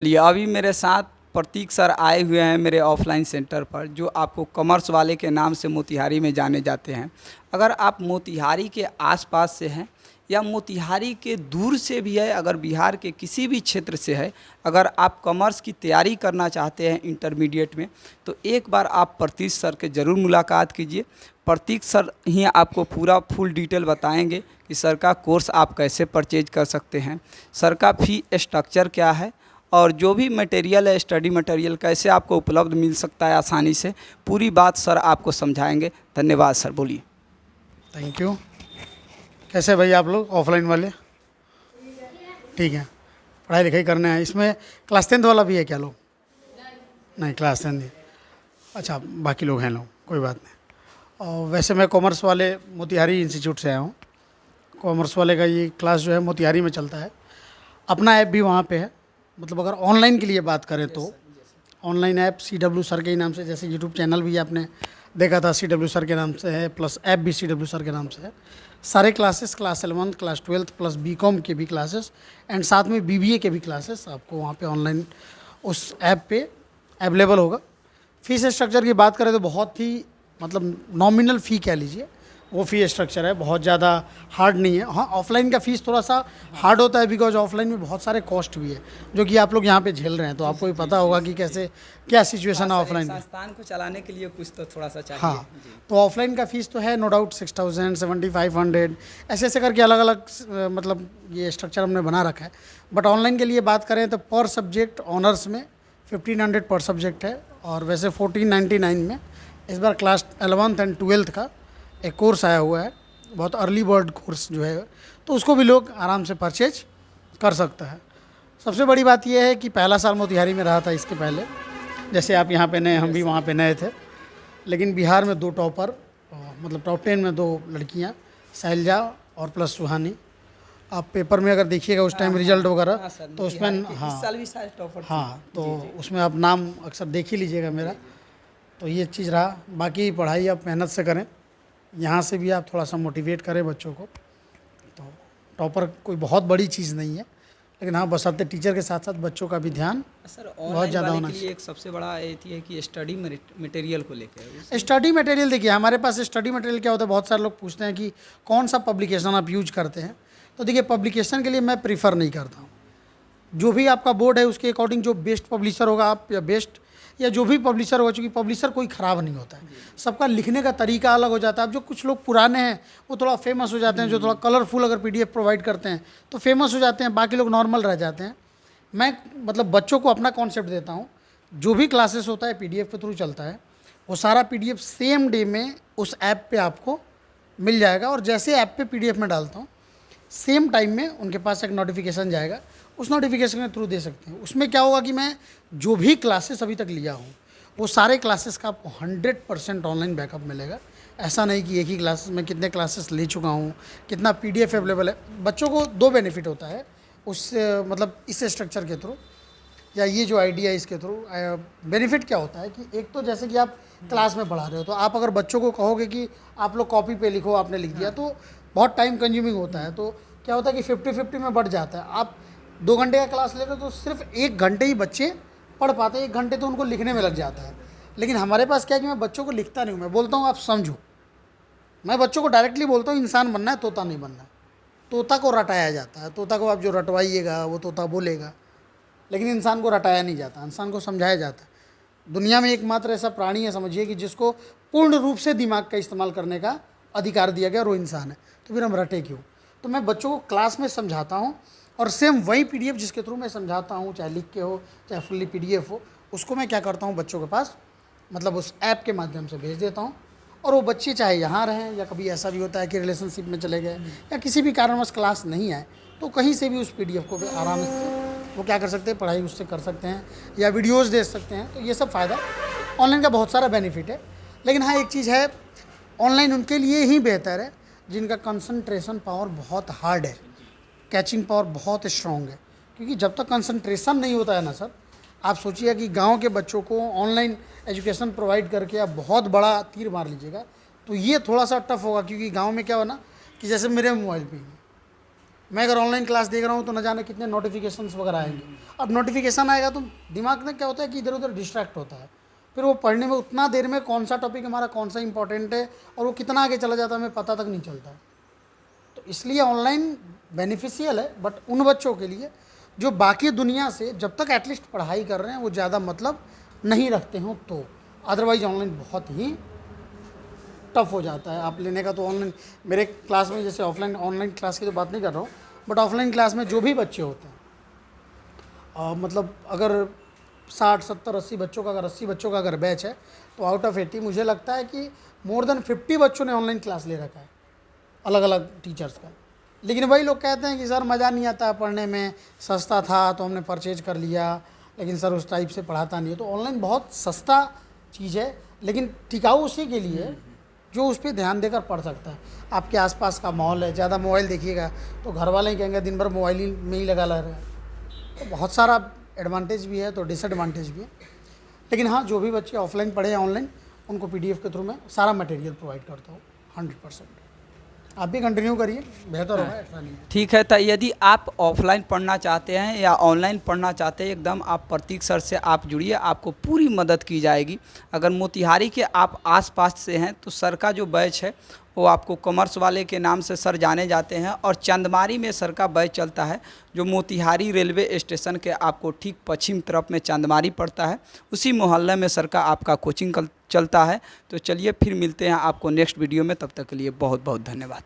चलिए, अभी मेरे साथ प्रतीक सर आए हुए हैं मेरे ऑफलाइन सेंटर पर, जो आपको कॉमर्स वाले के नाम से मोतिहारी में जाने जाते हैं। अगर आप मोतिहारी के आसपास से हैं या मोतिहारी के दूर से भी है, अगर बिहार के किसी भी क्षेत्र से है, अगर आप कॉमर्स की तैयारी करना चाहते हैं इंटरमीडिएट में, तो एक बार आप प्रतीक सर के ज़रूर मुलाकात कीजिए। प्रतीक सर ही आपको पूरा फुल डिटेल बताएंगे कि सर का कोर्स आप कैसे परचेज कर सकते हैं, सर का फ़ी स्ट्रक्चर क्या है, और जो भी मटेरियल है, स्टडी मटेरियल कैसे आपको उपलब्ध मिल सकता है आसानी से, पूरी बात सर आपको समझाएंगे। धन्यवाद सर, बोलिए। Thank you. कैसे भाई आप लोग ऑफलाइन वाले? ठीक है, पढ़ाई लिखाई करने हैं। इसमें क्लास 10th वाला भी है क्या लोग? नहीं, क्लास 10 नहीं। अच्छा, बाकी लोग हैं लोग, कोई बात नहीं। और वैसे मैं कॉमर्स वाले मोतिहारी इंस्टीट्यूट से आया हूँ। कॉमर्स वाले का ये क्लास जो है मोतिहारी में चलता है। अपना ऐप भी वहाँ पे है। मतलब अगर ऑनलाइन के लिए बात करें तो ऑनलाइन ऐप CW सर के ही नाम से, जैसे यूट्यूब चैनल भी आपने देखा था CW सर के नाम से है, प्लस ऐप भी CW सर के नाम से है। सारे classes, class 11th, class 12th plus BCom के भी क्लासेस एंड साथ में BBA के भी क्लासेस आपको वहाँ पे ऑनलाइन उस ऐप पे अवेलेबल होगा। फीस स्ट्रक्चर की बात करें तो बहुत ही मतलब नॉमिनल फ़ी कह लीजिए, वो फ़ी स्ट्रक्चर है, बहुत ज़्यादा हार्ड नहीं है। हाँ, ऑफलाइन का फ़ीस थोड़ा सा हार्ड होता है, बिकॉज ऑफलाइन में बहुत सारे कॉस्ट भी है जो कि आप लोग यहाँ पे झेल रहे हैं, तो आपको भी पता होगा कि कैसे क्या सिचुएशन है ऑफलाइन में। संस्थान को चलाने के लिए कुछ तो थोड़ा सा चाहिए। हाँ, तो ऑफलाइन का फ़ीस तो है नो डाउट 6000, 7500 ऐसे ऐसे करके अलग अलग मतलब ये स्ट्रक्चर हमने बना रखा है। बट ऑनलाइन के लिए बात करें तो पर सब्जेक्ट ऑनर्स में 1500 पर सब्जेक्ट है, और वैसे 1499 में इस बार क्लास 11th एंड 12th का एक कोर्स आया हुआ है, बहुत अर्ली बर्ड कोर्स जो है, तो उसको भी लोग आराम से परचेज कर सकता है। सबसे बड़ी बात यह है कि पहला साल मोतिहारी में रहा था इसके पहले, जैसे आप यहाँ पे नए, हम भी वहाँ पे नए थे, लेकिन बिहार में 2 टॉपर, मतलब टॉप 10 में 2 लड़कियाँ, शैलजा और प्लस सुहानी। आप पेपर में अगर देखिएगा उस टाइम रिजल्ट वगैरह, तो उसमें हाँ हाँ, तो उसमें आप नाम अक्सर देख ही लीजिएगा मेरा। तो ये चीज़ रहा। बाकी पढ़ाई आप मेहनत से करें, यहाँ से भी आप थोड़ा सा मोटिवेट करें बच्चों को। तो टॉपर कोई बहुत बड़ी चीज़ नहीं है, लेकिन हाँ, बशर्ते टीचर के साथ साथ बच्चों का भी ध्यान सर बहुत ज़्यादा होना चाहिए। एक सबसे बड़ा ये है कि स्टडी मटेरियल को लेकर, स्टडी मटेरियल देखिए, हमारे पास स्टडी मटेरियल क्या होता है, बहुत सारे लोग पूछते हैं कि कौन सा पब्लिकेशन आप यूज करते हैं। तो देखिए, पब्लिकेशन के लिए मैं प्रीफर नहीं करता हूँ। जो भी आपका बोर्ड है उसके अकॉर्डिंग जो बेस्ट पब्लिशर होगा आप, या बेस्ट या जो भी पब्लिशर होगा, चूँकि पब्लिशर कोई ख़राब नहीं होता है, सबका लिखने का तरीका अलग हो जाता है। अब जो कुछ लोग पुराने हैं वो थोड़ा फेमस हो जाते हैं, जो थोड़ा कलरफुल अगर PDF प्रोवाइड करते हैं तो फेमस हो जाते हैं, बाकी लोग नॉर्मल रह जाते हैं। मैं मतलब बच्चों को अपना कॉन्सेप्ट देता हूँ, जो भी क्लासेस होता है PDF के थ्रू चलता है, वो सारा PDF सेम डे में उस ऐप पे आपको मिल जाएगा, और जैसे ऐप पे PDF में डालता हूँ सेम टाइम में उनके पास एक नोटिफिकेशन जाएगा, उस नोटिफिकेशन के थ्रू दे सकते हैं। उसमें क्या होगा कि मैं जो भी क्लासेस अभी तक लिया हूँ वो सारे क्लासेस का आपको 100% ऑनलाइन बैकअप मिलेगा। ऐसा नहीं कि एक ही क्लासेस में कितने क्लासेस ले चुका हूँ, कितना PDF अवेलेबल है। बच्चों को 2 बेनिफिट होता है उस मतलब इस स्ट्रक्चर के थ्रू, या ये जो आइडिया है इसके थ्रू। बेनिफिट क्या होता है कि एक तो जैसे कि आप क्लास में पढ़ा रहे हो, तो आप अगर बच्चों को कहोगे कि आप लोग कॉपी पे लिखो, आपने लिख दिया, तो बहुत टाइम कंज्यूमिंग होता है। तो क्या होता है कि 50-50 में बढ़ जाता है। आप 2 घंटे का क्लास ले रहे हो तो सिर्फ 1 घंटे ही बच्चे पढ़ पाते हैं, 1 घंटे तो उनको लिखने में लग जाता है। लेकिन हमारे पास क्या है कि मैं बच्चों को लिखता नहीं हूँ, मैं बोलता हूँ आप समझो। मैं बच्चों को डायरेक्टली बोलता हूँ इंसान बनना है, तोता नहीं बनना है। तोता को रटाया जाता है, तोता को आप जो रटवाइएगा वो तोता बोलेगा, लेकिन इंसान को रटाया नहीं जाता, इंसान को समझाया जाता है। दुनिया में एकमात्र ऐसा प्राणी है, समझिए, कि जिसको पूर्ण रूप से दिमाग का इस्तेमाल करने का अधिकार दिया गया, और वो इंसान है। तो फिर हम रटे क्यों? तो मैं बच्चों को क्लास में समझाता हूँ, और सेम वही PDF जिसके थ्रू मैं समझाता हूँ, चाहे लिख के हो चाहे फुल्ली PDF हो, उसको मैं क्या करता हूँ बच्चों के पास, मतलब उस ऐप के माध्यम से भेज देता हूँ। और वो बच्चे चाहे यहाँ रहें, या कभी ऐसा भी होता है कि रिलेशनशिप में चले गए, या किसी भी कारणवश क्लास नहीं आए, तो कहीं से भी उस PDF को भी आराम से वो क्या कर सकते हैं, पढ़ाई उससे कर सकते हैं, या वीडियोस देख सकते हैं। तो ये सब फ़ायदा ऑनलाइन का बहुत सारा बेनिफिट है। लेकिन हाँ, एक चीज़ है, ऑनलाइन उनके लिए ही बेहतर है जिनका कंसंट्रेशन पावर बहुत हार्ड है, कैचिंग पावर बहुत स्ट्रॉन्ग है। क्योंकि जब तक कंसंट्रेशन नहीं होता है ना सर, आप सोचिए कि गांव के बच्चों को ऑनलाइन एजुकेशन प्रोवाइड करके आप बहुत बड़ा तीर मार लीजिएगा, तो ये थोड़ा सा टफ होगा। क्योंकि गांव में क्या हो ना कि जैसे मेरे मोबाइल पे ही मैं अगर ऑनलाइन क्लास देख रहा हूँ तो न जाने कितने नोटिफिकेशंस वगैरह आएंगे। अब नोटिफिकेशन आएगा तो दिमाग में क्या होता है कि इधर उधर डिस्ट्रैक्ट होता है, फिर वो पढ़ने में उतना देर में कौन सा टॉपिक हमारा कौन सा इंपॉर्टेंट है और वो कितना आगे चला जाता है हमें पता तक नहीं चलता है। तो इसलिए ऑनलाइन बेनिफिशियल है, बट उन बच्चों के लिए जो बाकी दुनिया से जब तक एटलीस्ट पढ़ाई कर रहे हैं वो ज़्यादा मतलब नहीं रखते हो, तो अदरवाइज ऑनलाइन बहुत ही टफ हो जाता है आप लेने का। तो ऑनलाइन मेरे क्लास में, जैसे ऑफलाइन ऑनलाइन क्लास की तो बात नहीं कर रहा हूँ, बट ऑफलाइन क्लास में जो भी बच्चे होते हैं मतलब अगर 60 70 80 बच्चों का, अगर 80 बच्चों का अगर बैच है तो आउट ऑफ 80 मुझे लगता है कि मोर देन 50 बच्चों ने ऑनलाइन क्लास ले रखा है अलग अलग टीचर्स का। लेकिन वही लोग कहते हैं कि सर मज़ा नहीं आता पढ़ने में, सस्ता था तो हमने परचेज कर लिया, लेकिन सर उस टाइप से पढ़ाता नहीं है। तो ऑनलाइन बहुत सस्ता चीज़ है, लेकिन टिकाऊ उसी के लिए है जो उस पर ध्यान देकर पढ़ सकता है। आपके आसपास का माहौल है, ज़्यादा मोबाइल देखिएगा तो घर वाले ही कहेंगे दिन भर मोबाइल ही में ही लगा रहा है। तो बहुत सारा एडवांटेज भी है तो डिसएडवांटेज भी है। लेकिन हाँ, जो भी बच्चे ऑफलाइन पढ़े या ऑनलाइन, उनको PDF के थ्रू मैं सारा मटेरियल प्रोवाइड करता हूँ 100%। आप भी कंटिन्यू करिए, बेहतर होगा, ऐसा नहीं है। ठीक है। तो यदि आप ऑफलाइन पढ़ना चाहते हैं या ऑनलाइन पढ़ना चाहते हैं, एकदम आप प्रतीक सर से आप जुड़िए, आपको पूरी मदद की जाएगी। अगर मोतिहारी के आप आसपास से हैं तो सर का जो बैच है वो आपको कॉमर्स वाले के नाम से सर जाने जाते हैं, और चंदमारी में सर का बैच चलता है जो मोतिहारी रेलवे स्टेशन के आपको ठीक पश्चिम तरफ में चंदमारी पड़ता है, उसी मोहल्ले में सर का आपका कोचिंग चलता है। तो चलिए फिर मिलते हैं आपको नेक्स्ट वीडियो में, तब तक के लिए बहुत बहुत धन्यवाद।